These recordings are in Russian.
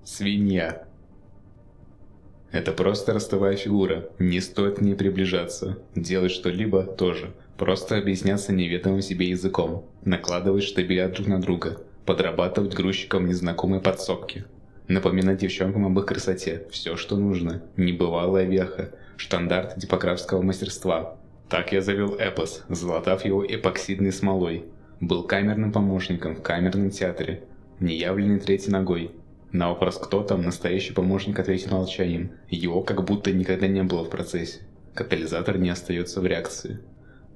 Свинья. Это просто ростовая фигура, не стоит к ней приближаться. Делать что-либо тоже. Просто объясняться неведомым себе языком. Накладывать штабеля друг на друга. Подрабатывать грузчиком незнакомой подсобки. Напоминать девчонкам об их красоте. Все, что нужно. Небывалая веха. Штандарт типографского мастерства. Так я завел эпос, залатав его эпоксидной смолой. Был камерным помощником в камерном театре. Неявленный третьей ногой. На вопрос «кто там?», настоящий помощник ответил молчанием. Его как будто никогда не было в процессе. Катализатор не остается в реакции.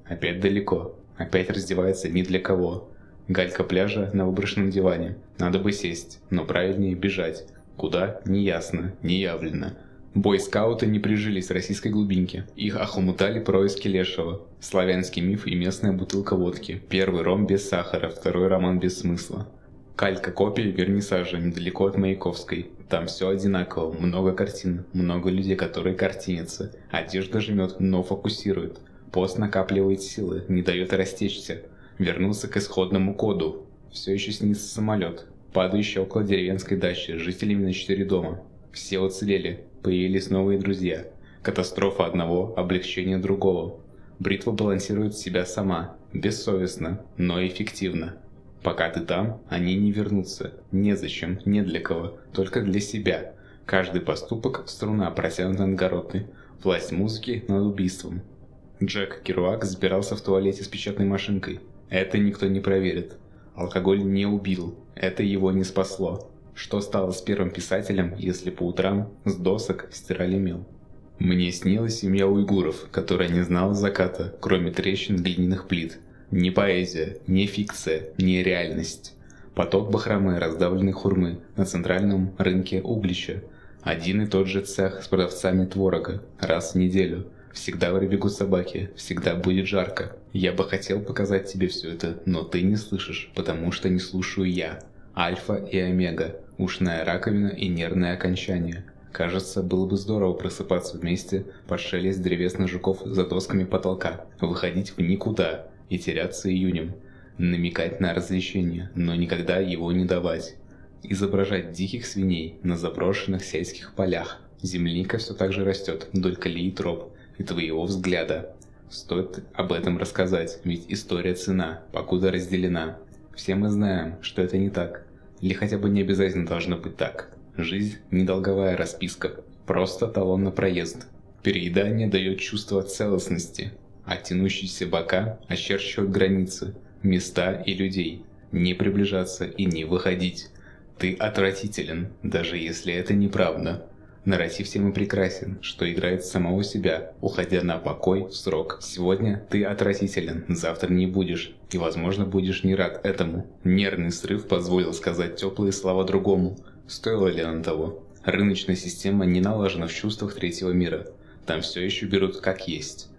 Опять далеко. Опять раздевается ни для кого. Галька пляжа на выброшенном диване. Надо бы сесть, но правильнее бежать. Куда? Неясно, неявлено. Бойскауты не прижились в российской глубинке. Их охомутали происки лешего. Славянский миф и местная бутылка водки. Первый ром без сахара, второй роман без смысла. Калька копии вернисажа недалеко от Маяковской. Там все одинаково, много картин, много людей, которые картинятся. Одежда жмет, но фокусирует. Пост накапливает силы, не дает растечься. Вернуться к исходному коду. Все еще снится самолет, падающий около деревенской дачи с жителями на 4 дома. Все уцелели, появились новые друзья. Катастрофа одного, облегчение другого. Бритва балансирует себя сама, бессовестно, но эффективно. Пока ты там, они не вернутся. Незачем, не для кого, только для себя. Каждый поступок – струна, протянутая над городной. Власть музыки над убийством. Джек Керуак забирался в туалете с печатной машинкой. Это никто не проверит. Алкоголь не убил. Это его не спасло. Что стало с первым писателем, если по утрам с досок стирали мел? Мне снилась семья уйгуров, которая не знала заката, кроме трещин глиняных плит. Не поэзия, не фикция, не реальность. Поток бахромы, раздавленной хурмы на центральном рынке Углича. Один и тот же цех с продавцами творога, раз в неделю. Всегда бегут собаки, всегда будет жарко. Я бы хотел показать тебе все это, но ты не слышишь, потому что не слушаю я. Альфа и омега, ушная раковина и нервное окончание. Кажется, было бы здорово просыпаться вместе под шелест древесных жуков за досками потолка, выходить в никуда и теряться июнем, намекать на развлечение, но никогда его не давать. Изображать диких свиней на заброшенных сельских полях. Земляника все так же растет вдоль колеи троп и твоего взгляда. Стоит об этом рассказать, ведь история ценна, покуда разделена. Все мы знаем, что это не так. Или хотя бы не обязательно должно быть так. Жизнь – не долговая расписка, просто талон на проезд. Переедание дает чувство целостности, а тянущиеся бока очерчивают границы, места и людей. Не приближаться и не выходить. Ты отвратителен, даже если это неправда. Нарратив тем и прекрасен, что играет самого себя, уходя на покой в срок. Сегодня ты отвратителен, завтра не будешь, и возможно будешь не рад этому. Нервный срыв позволил сказать теплые слова другому. Стоило ли оно того? Рыночная система не налажена в чувствах третьего мира. Там все еще берут как есть.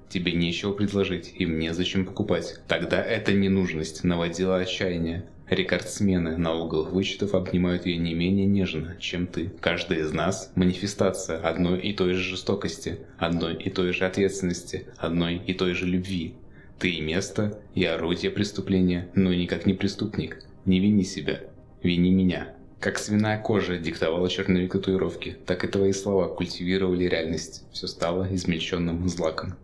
Тебе нечего предложить, им незачем покупать. Тогда эта ненужность наводила отчаяние. Рекордсмены налоговых вычетов обнимают ее не менее нежно, чем ты. Каждый из нас – манифестация одной и той же жестокости, одной и той же ответственности, одной и той же любви. Ты и место, и орудие преступления, но никак не преступник. Не вини себя, вини меня. Как свиная кожа диктовала черновик татуировки, так и твои слова культивировали реальность. Все стало измельченным злаком.